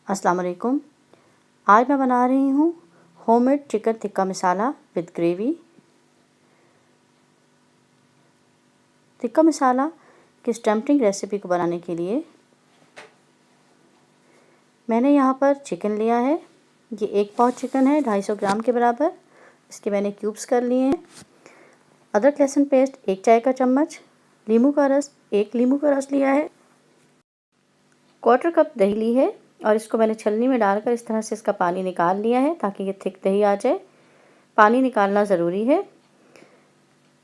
अस्सलाम वालेकुम। आज मैं बना रही हूँ homemade chicken tikka masala with gravy. Tikka masala की इस टेम्पटिंग रेसिपी को बनाने के लिए मैंने यहाँ पर चिकन लिया है। ये 1 पाव चिकन है, 250 ग्राम के बराबर। इसके मैंने क्यूब्स कर लिए हैं। अदरक लहसुन पेस्ट 1 चाय का चम्मच, नींबू का रस 1 नींबू का रस लिया है, 1/4 कप दही ली है और इसको मैंने छलनी में डालकर इस तरह से इसका पानी निकाल लिया है ताकि ये थिक दही आ जाए। पानी निकालना ज़रूरी है।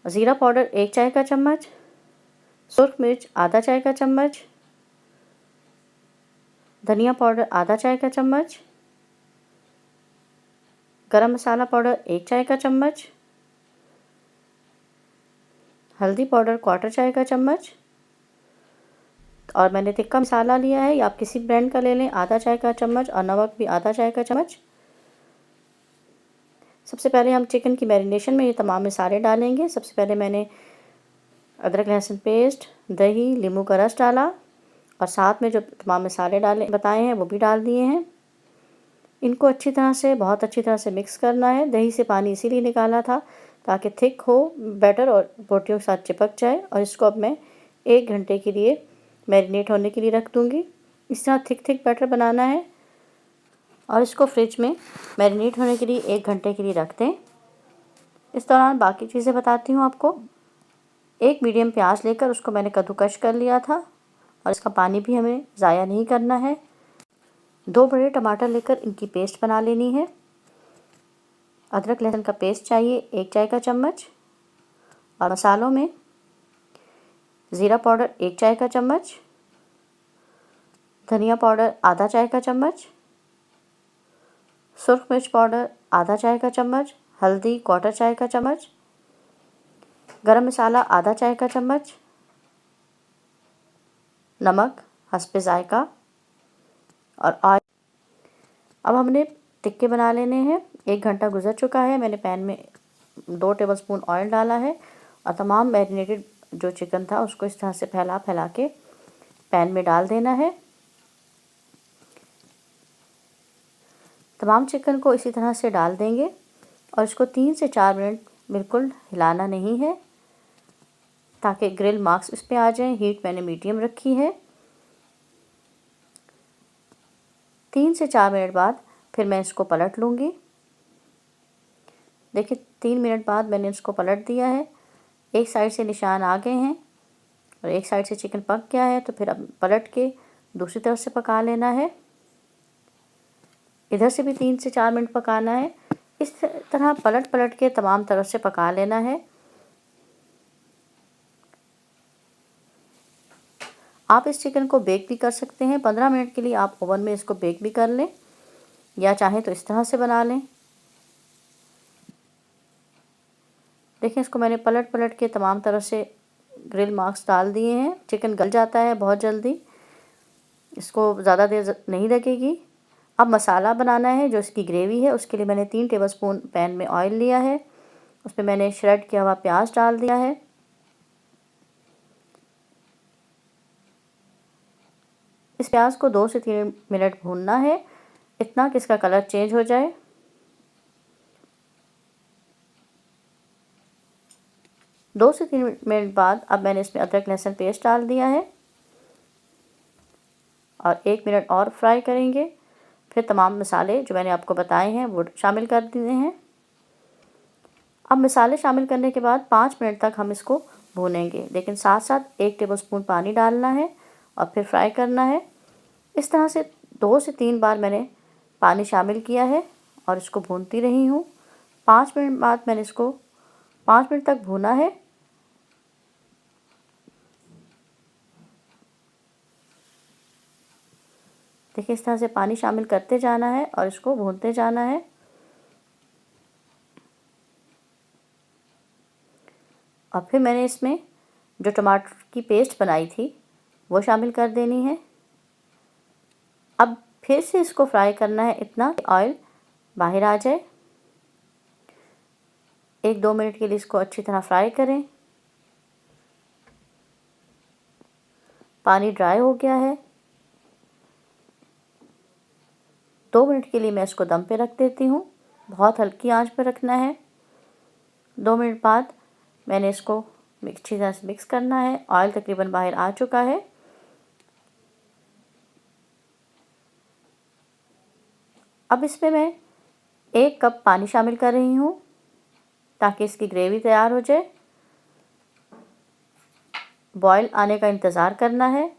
ज़ीरा पाउडर 1 चाय का चम्मच, सुर्ख मिर्च आधा चाय का चम्मच, धनिया पाउडर आधा चाय का चम्मच, गरम मसाला पाउडर 1 चाय का चम्मच, हल्दी पाउडर 1/4 चाय का चम्मच और मैंने टिक्का मसाला लिया है, या आप किसी ब्रांड का ले लें, आधा चाय का चम्मच और नमक भी आधा चाय का चम्मच। सबसे पहले हम चिकन की मैरिनेशन में ये तमाम मसाले डालेंगे। सबसे पहले मैंने अदरक लहसुन पेस्ट, दही, नींबू का रस डाला और साथ में जो तमाम मसाले डाले बताए हैं वो भी डाल दिए हैं। इनको अच्छी तरह से, बहुत अच्छी तरह से मिक्स करना है। दही से पानी इसीलिए निकाला था ताकि थिक हो बैटर और बोटियों के साथ चिपक जाए। और इसको अब मैं 1 घंटे के लिए मैरिनेट होने के लिए रख दूँगी। इस तरह थिक बैटर बनाना है और इसको फ्रिज में मैरिनेट होने के लिए 1 घंटे के लिए रख दें। इस दौरान बाकी चीज़ें बताती हूँ आपको। 1 मीडियम प्याज लेकर उसको मैंने कद्दूकश कर लिया था और इसका पानी भी हमें ज़ाया नहीं करना है। 2 बड़े टमाटर लेकर इनकी पेस्ट बना लेनी है। अदरक लहसुन का पेस्ट चाहिए 1 चाय का चम्मच और मसालों में ज़ीरा पाउडर 1 चाय का चम्मच, धनिया पाउडर आधा चाय का चम्मच, सुर्ख मिर्च पाउडर आधा चाय का चम्मच, हल्दी 1/4 चाय का चम्मच, गरम मसाला आधा चाय का चम्मच, नमक हस्बे ज़ायका और ऑयल। अब हमने टिक्के बना लेने हैं। 1 घंटा गुजर चुका है। मैंने पैन में 2 टेबलस्पून ऑयल डाला है और तमाम मैरिनेटेड जो चिकन था उसको इस तरह से फैला के पैन में डाल देना है। तमाम चिकन को इसी तरह से डाल देंगे और इसको 3 से 4 मिनट बिल्कुल हिलाना नहीं है ताकि ग्रिल मार्क्स इस पे आ जाएं। हीट मैंने मीडियम रखी है। 3 से 4 मिनट बाद फिर मैं इसको पलट लूँगी। देखिए 3 मिनट बाद मैंने इसको पलट दिया है। एक साइड से निशान आ गए हैं और एक साइड से चिकन पक गया है, तो फिर अब पलट के दूसरी तरफ से पका लेना है। इधर से भी 3 से 4 मिनट पकाना है। इस तरह पलट के तमाम तरफ से पका लेना है। आप इस चिकन को बेक भी कर सकते हैं। 15 मिनट के लिए आप ओवन में इसको बेक भी कर लें या चाहें तो इस तरह से बना लें। देखिए इसको मैंने पलट के तमाम तरफ से ग्रिल मार्क्स डाल दिए हैं। चिकन गल जाता है बहुत जल्दी, इसको ज़्यादा देर नहीं लगेगी। अब मसाला बनाना है जो इसकी ग्रेवी है। उसके लिए मैंने 3 टेबलस्पून पैन में ऑयल लिया है। उसमें मैंने श्रेड किया हुआ प्याज डाल दिया है। इस प्याज को 2 से 3 मिनट भूनना है, इतना कि इसका कलर चेंज हो जाए। दो से 3 मिनट बाद अब मैंने इसमें अदरक लहसुन पेस्ट डाल दिया है और 1 मिनट और फ्राई करेंगे। फिर तमाम मसाले जो मैंने आपको बताए हैं वो शामिल कर दिए हैं। अब मसाले शामिल करने के बाद 5 मिनट तक हम इसको भूनेंगे, लेकिन साथ साथ 1 टेबलस्पून पानी डालना है और फिर फ्राई करना है। इस तरह से 2 से 3 बार मैंने पानी शामिल किया है और इसको भूनती रही हूँ। 5 मिनट बाद मैंने इसको 5 मिनट तक भूना है। देखिए इस तरह से पानी शामिल करते जाना है और इसको भूनते जाना है। और फिर मैंने इसमें जो टमाटर की पेस्ट बनाई थी वो शामिल कर देनी है। अब फिर से इसको फ्राई करना है इतना कि ऑयल बाहर आ जाए। 1-2 मिनट के लिए इसको अच्छी तरह फ्राई करें। पानी ड्राई हो गया है। 2 मिनट के लिए मैं इसको दम पे रख देती हूँ। बहुत हल्की आंच पर रखना है। 2 मिनट बाद मैंने इसको अच्छी तरह से मिक्स करना है। ऑयल तकरीबन बाहर आ चुका है। अब इसमें मैं 1 कप पानी शामिल कर रही हूँ ताकि इसकी ग्रेवी तैयार हो जाए। बॉयल आने का इंतज़ार करना है।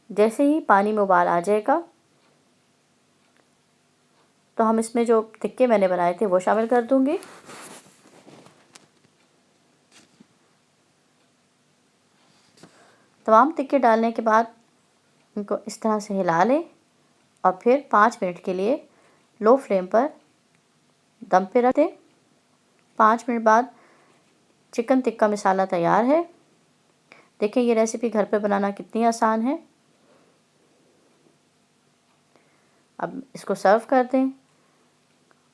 जैसे ही पानी में उबाल आ जाएगा तो हम इसमें जो टिक्के मैंने बनाए थे वो शामिल कर दूंगी। तमाम टिक्के डालने के बाद इनको इस तरह से हिला लें और फिर 5 मिनट के लिए लो फ्लेम पर दम पे रख दें। 5 मिनट बाद चिकन टिक्का मसाला तैयार है। देखें ये रेसिपी घर पे बनाना कितनी आसान है। अब इसको सर्व कर दें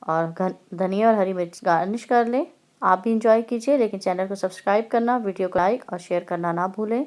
और धनिया और हरी मिर्च गार्निश कर लें। आप भी इंजॉय कीजिए, लेकिन चैनल को सब्सक्राइब करना, वीडियो को लाइक और शेयर करना ना भूलें।